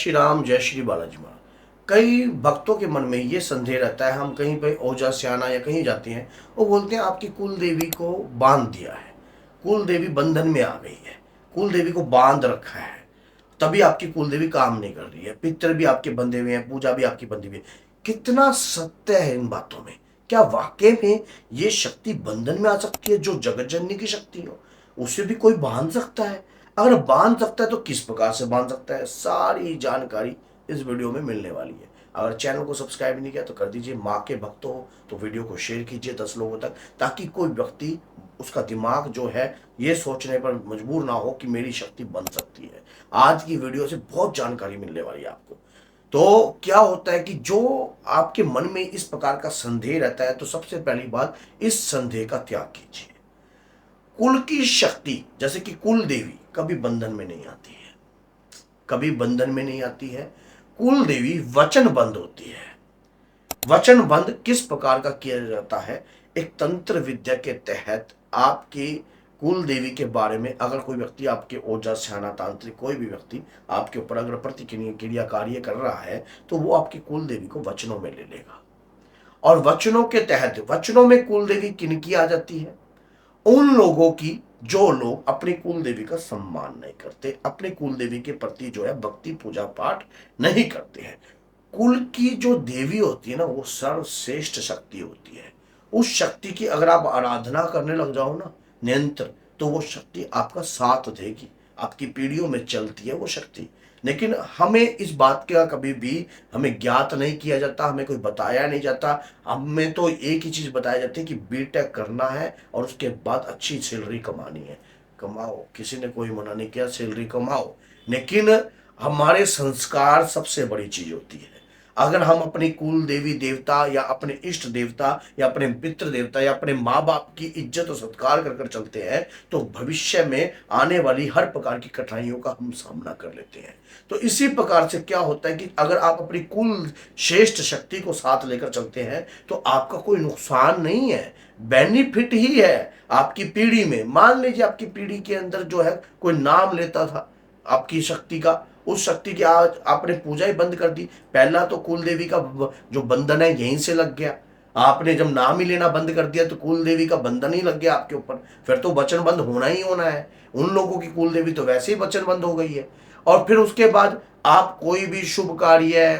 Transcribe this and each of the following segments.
श्री राम, जय श्री बालाजी महाराज। कई भक्तों के मन में ये संदेह रहता है, हम कहीं पे ओजा सियाना या कहीं जाते हैं, वो बोलते हैं आपकी कुल देवी को बांध दिया है, कुल देवी बंधन में आ गई है, कुल देवी को बांध रखा है, तभी आपकी कुल देवी काम नहीं कर रही है, पितर भी आपके बंधे हुए हैं, पूजा भी आपकी बंधी हुई है। कितना सत्य है इन बातों में? क्या वाकई में ये शक्ति बंधन में आ सकती है? जो जगत जननी की शक्ति हो उसे भी कोई बांध सकता है? अगर बांध सकता है तो किस प्रकार से बांध सकता है? सारी जानकारी इस वीडियो में मिलने वाली है। अगर चैनल को सब्सक्राइब नहीं किया तो कर दीजिए। माँ के भक्त हो तो वीडियो को शेयर कीजिए 10 लोगों तक, ताकि कोई व्यक्ति उसका दिमाग जो है ये सोचने पर मजबूर ना हो कि मेरी शक्ति बन सकती है। आज की वीडियो से बहुत जानकारी मिलने वाली है आपको। तो क्या होता है कि जो आपके मन में इस प्रकार का संदेह रहता है, तो सबसे पहली बात, इस संदेह का त्याग कीजिए। कुल की शक्ति जैसे कि कुल देवी कभी बंधन में नहीं आती है, कभी बंधन में नहीं आती है। कुल देवी वचनबंद होती है। वचनबंद किस प्रकार का किया जाता है? एक तंत्र विद्या के तहत आपकी कुल देवी के बारे में अगर कोई व्यक्ति, आपके ओझा सियाना तांत्रिक कोई भी व्यक्ति आपके ऊपर अगर प्रतिक्रिया कार्य कर रहा है, तो वो आपकी कुल देवी को वचनों में ले लेगा। और वचनों के तहत, वचनों में कुल देवी किनकी आ जाती है? उन लोगों की जो लोग अपनी कुल देवी का सम्मान नहीं करते, अपनी कुल देवी के प्रति जो है भक्ति पूजा पाठ नहीं करते हैं। कुल की जो देवी होती है ना, वो सर्वश्रेष्ठ शक्ति होती है। उस शक्ति की अगर आप आराधना करने लग जाओ ना निरंतर, तो वो शक्ति आपका साथ देगी, आपकी पीढ़ियों में चलती है वो शक्ति। लेकिन हमें इस बात का कभी भी हमें ज्ञात नहीं किया जाता, हमें कोई बताया नहीं जाता। हमें तो एक ही चीज बताया जाती है कि बीटेक करना है और उसके बाद अच्छी सैलरी कमानी है। कमाओ, किसी ने कोई मना नहीं किया, सैलरी कमाओ, लेकिन हमारे संस्कार सबसे बड़ी चीज होती है। अगर हम अपनी कुल देवी देवता या अपने इष्ट देवता या अपने पितृ देवता या अपने माँ बाप की इज्जत और सत्कार कर कर चलते हैं, तो भविष्य में आने वाली हर प्रकार की कठिनाइयों का हम सामना कर लेते हैं। तो इसी प्रकार से क्या होता है कि अगर आप अपनी कुल श्रेष्ठ शक्ति को साथ लेकर चलते हैं, तो आपका कोई नुकसान नहीं है, बेनिफिट ही है आपकी पीढ़ी में। मान लीजिए आपकी पीढ़ी के अंदर जो है कोई नाम लेता था आपकी शक्ति का, उस शक्ति की आज आपने पूजा ही बंद कर दी। पहला तो कुल देवी का जो बंधन है यहीं से लग गया। आपने जब नाम ही लेना बंद कर दिया तो कुल देवी का बंधन ही लग गया आपके ऊपर, फिर तो वचन बंद होना ही होना है। उन लोगों की कुल देवी तो वैसे ही वचन बंद हो गई है। और फिर उसके बाद आप कोई भी शुभ कार्य,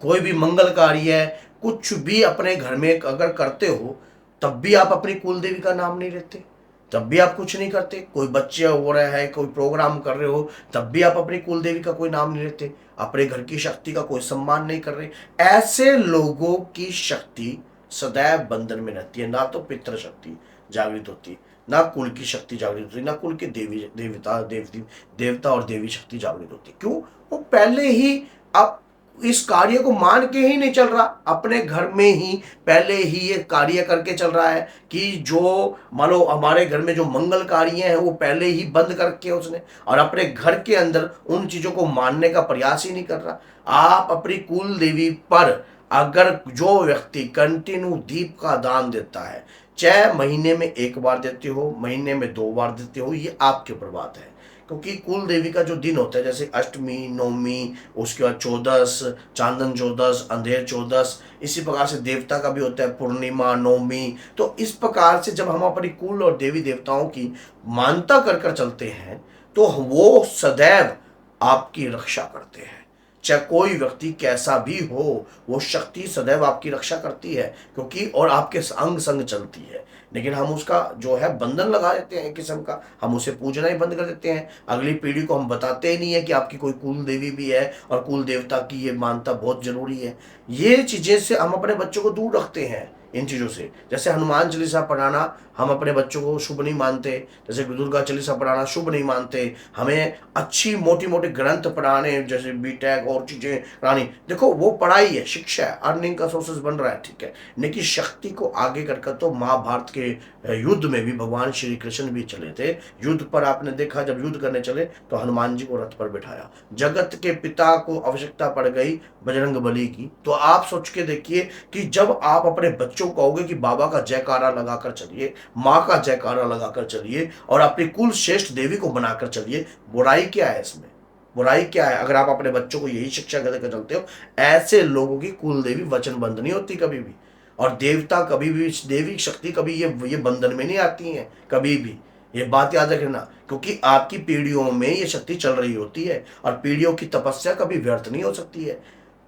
कोई भी मंगल कार्य, कुछ भी अपने घर में अगर करते हो, तब भी आप अपनी कुल देवी का नाम नहीं लेते, तब भी आप कुछ नहीं करते। कोई बच्चे हो रहे हैं, कोई प्रोग्राम कर रहे हो, तब भी आप अपनी कुल देवी का कोई नाम नहीं लेते, अपने घर की शक्ति का कोई सम्मान नहीं कर रहे। ऐसे लोगों की शक्ति सदैव बंधन में रहती है। ना तो पितृ शक्ति जागृत होती, ना कुल की शक्ति जागृत होती, ना कुल के देवता और देवी शक्ति जागृत होती। क्यों? वो पहले ही आप इस कार्य को मान के ही नहीं चल रहा, अपने घर में ही पहले ही ये कार्य करके चल रहा है कि जो मानो हमारे घर में जो मंगल कार्य है वो पहले ही बंद करके उसने, और अपने घर के अंदर उन चीजों को मानने का प्रयास ही नहीं कर रहा। आप अपनी कुल देवी पर अगर जो व्यक्ति कंटिन्यू दीप का दान देता है, चाहे महीने में 1 बार देते हो, महीने में 2 बार देते हो, ये आपके ऊपर बात है। क्योंकि कुल देवी का जो दिन होता है, जैसे अष्टमी, नवमी, उसके बाद चौदस, चांदन चौदस, अंधेर चौदस, इसी प्रकार से देवता का भी होता है पूर्णिमा, नवमी। तो इस प्रकार से जब हम अपनी कुल और देवी देवताओं की मानता कर कर चलते हैं, तो वो सदैव आपकी रक्षा करते हैं। चाहे कोई व्यक्ति कैसा भी हो, वो शक्ति सदैव आपकी रक्षा करती है, क्योंकि और आपके अंग संग चलती है। लेकिन हम उसका जो है बंधन लगा देते हैं एक किस्म का, हम उसे पूजना ही बंद कर देते हैं। अगली पीढ़ी को हम बताते ही नहीं है कि आपकी कोई कुल देवी भी है और कुल देवता की ये मानता बहुत जरूरी है। ये चीजें से हम अपने बच्चों को दूर रखते हैं इन चीज़ों से। जैसे हनुमान चालीसा पढ़ाना हम अपने बच्चों को शुभ नहीं मानते, जैसे दुर्गा चालीसा पढ़ाना शुभ नहीं मानते। हमें अच्छी मोटी मोटी ग्रंथ पढ़ाने, जैसे बीटेक और चीज़ें पढ़ानी, देखो वो पढ़ाई है, शिक्षा है, अर्निंग का सोर्सेस बन रहा है, ठीक है। लेकिन शक्ति को आगे कर तो महाभारत के युद्ध में भी भगवान श्री कृष्ण भी चले थे युद्ध पर। आपने देखा जब युद्ध करने चले तो हनुमान जी को रथ पर बिठाया। जगत के पिता को आवश्यकता पड़ गई बजरंग बली की। तो आप सोच के देखिए कि जब आप अपने बच्चों को कहोगे कि बाबा का जयकारा लगाकर चलिए, माँ का जयकारा लगाकर चलिए और अपनी कुल श्रेष्ठ देवी को बनाकर चलिए, बुराई क्या है इसमें? बुराई क्या है? अगर आप अपने बच्चों को यही शिक्षा देकर चलते हो, ऐसे लोगों की कुल देवी वचनबद्ध नहीं होती कभी भी। और देवता कभी भी, देवी शक्ति कभी ये बंधन में नहीं आती हैं कभी भी। ये बात याद रखना, क्योंकि आपकी पीढ़ियों में ये शक्ति चल रही होती है, और पीढ़ियों की तपस्या कभी व्यर्थ नहीं हो सकती है।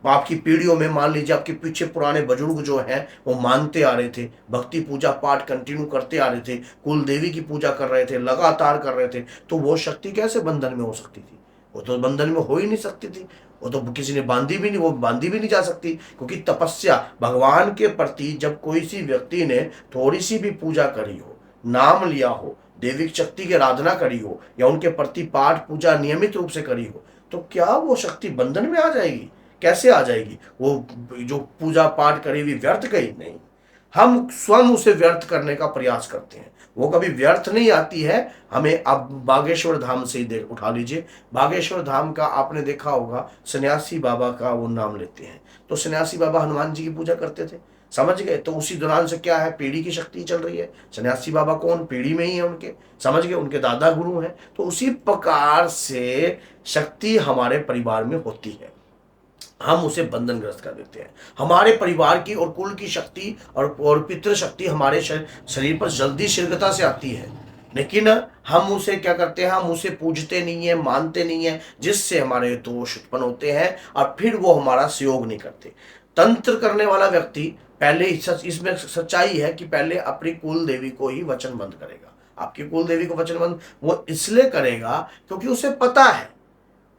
आपकी पीढ़ियों में मान लीजिए आपके पीछे पुराने बुजुर्ग जो हैं वो मानते आ रहे थे, भक्ति पूजा पाठ कंटिन्यू करते आ रहे थे, कुल देवी की पूजा कर रहे थे, लगातार कर रहे थे, तो वो शक्ति कैसे बंधन में हो सकती थी? वो तो बंधन में हो ही नहीं सकती थी। वो तो किसी ने बांधी भी नहीं, वो बांधी भी नहीं जा सकती, क्योंकि तपस्या भगवान के प्रति जब कोई सी व्यक्ति ने थोड़ी सी भी पूजा करी हो, नाम लिया हो, देविक शक्ति की आराधना करी हो, या उनके प्रति पाठ पूजा नियमित रूप से करी हो, तो क्या वो शक्ति बंधन में आ जाएगी? कैसे आ जाएगी? वो जो पूजा पाठ करी हुई व्यर्थ गई? नहीं, हम स्वयं उसे व्यर्थ करने का प्रयास करते हैं, वो कभी व्यर्थ नहीं आती है। हमें अब बागेश्वर धाम से ही देख उठा लीजिए, बागेश्वर धाम का आपने देखा होगा, सन्यासी बाबा का वो नाम लेते हैं, तो सन्यासी बाबा हनुमान जी की पूजा करते थे, समझ गए? तो उसी दौरान से क्या है, पीढ़ी की शक्ति चल रही है। सन्यासी बाबा कौन? पीढ़ी में ही है उनके, समझ गए? उनके दादा गुरु हैं। तो उसी प्रकार से शक्ति हमारे परिवार में होती है, हम उसे बंधनग्रस्त कर देते हैं। हमारे परिवार की और कुल की शक्ति और पितृ शक्ति हमारे शरीर पर जल्दी शीघ्रता से आती है, लेकिन हम उसे क्या करते हैं, हम उसे पूजते नहीं है, मानते नहीं है, जिससे हमारे दोष उत्पन्न होते हैं, और फिर वो हमारा सहयोग नहीं करते। तंत्र करने वाला व्यक्ति पहले इसमें सच्चाई है कि पहले अपनी कुल देवी को ही वचनबद्ध करेगा। आपकी कुल देवी को वचनबद्ध वो इसलिए करेगा क्योंकि उसे पता है,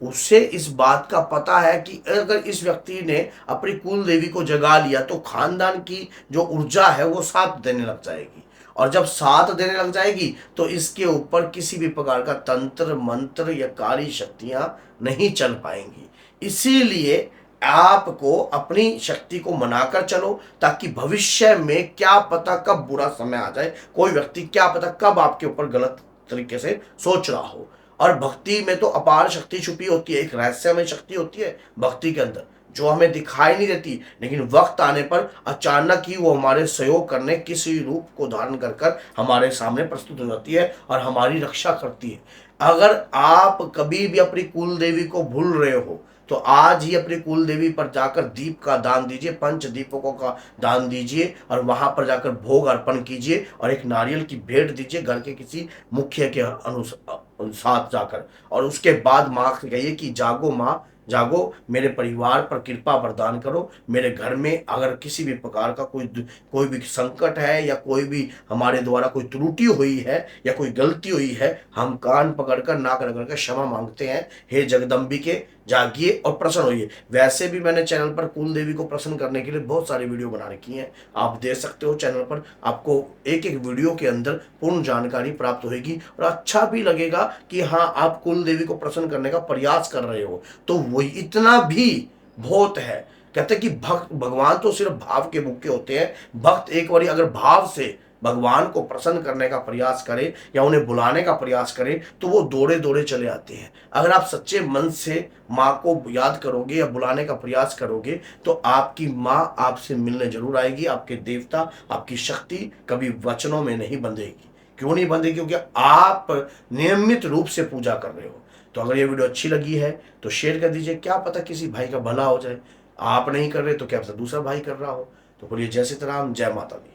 उसे इस बात का पता है कि अगर इस व्यक्ति ने अपनी कुल देवी को जगा लिया तो खानदान की जो ऊर्जा है वो साथ देने लग जाएगी, और जब साथ देने लग जाएगी तो इसके ऊपर किसी भी प्रकार का तंत्र मंत्र या कारी शक्तियां नहीं चल पाएंगी। इसीलिए आपको अपनी शक्ति को मनाकर चलो, ताकि भविष्य में क्या पता कब बुरा समय आ जाए, कोई व्यक्ति क्या पता कब आपके ऊपर गलत तरीके से सोच रहा हो। और भक्ति में तो अपार शक्ति छुपी होती है, एक रहस्यमय शक्ति होती है भक्ति के अंदर, जो हमें दिखाई नहीं देती, लेकिन वक्त आने पर अचानक ही वो हमारे सहयोग करने किसी रूप को धारण कर कर हमारे सामने प्रस्तुत हो जाती है और हमारी रक्षा करती है। अगर आप कभी भी अपनी कुल देवी को भूल रहे हो तो आज ही अपनी कुल देवी पर जाकर दीप का दान दीजिए, पंच दीपकों का दान दीजिए, और वहां पर जाकर भोग अर्पण कीजिए, और एक नारियल की भेंट दीजिए घर के किसी मुखिया के साथ जाकर, और उसके बाद माँ से कहिए कि जागो माँ जागो, मेरे परिवार पर कृपा प्रदान करो, मेरे घर में अगर किसी भी प्रकार का कोई भी संकट है, या कोई भी हमारे द्वारा कोई त्रुटि हुई है या कोई गलती हुई है, हम कान पकड़कर नाक रगड़कर क्षमा मांगते हैं। हे जगदम्बिके जागिए और प्रसन्न होइए। वैसे भी मैंने चैनल पर कुल देवी को प्रसन्न करने के लिए बहुत सारी वीडियो बना रखी हैं, आप देख सकते हो चैनल पर, आपको एक एक वीडियो के अंदर पूर्ण जानकारी प्राप्त होगी, और अच्छा भी लगेगा कि हाँ आप कुल देवी को प्रसन्न करने का प्रयास कर रहे हो, तो वही इतना भी बहुत है। कहते हैं कि भगवान तो सिर्फ भाव के भूखे होते हैं। भक्त एक बार अगर भाव से भगवान को प्रसन्न करने का प्रयास करे या उन्हें बुलाने का प्रयास करे तो वो दौड़े दौड़े चले आते हैं। अगर आप सच्चे मन से माँ को याद करोगे या बुलाने का प्रयास करोगे तो आपकी माँ आपसे मिलने जरूर आएगी। आपके देवता, आपकी शक्ति कभी वचनों में नहीं बंधेगी। क्यों नहीं बंधेगी? क्योंकि आप नियमित रूप से पूजा कर रहे हो। तो अगर ये वीडियो अच्छी लगी है तो शेयर कर दीजिए, क्या पता किसी भाई का भला हो जाए। आप नहीं कर रहे तो क्या पता दूसरा भाई कर रहा हो। तो बोलिए जय सीताराम, जय माता दी।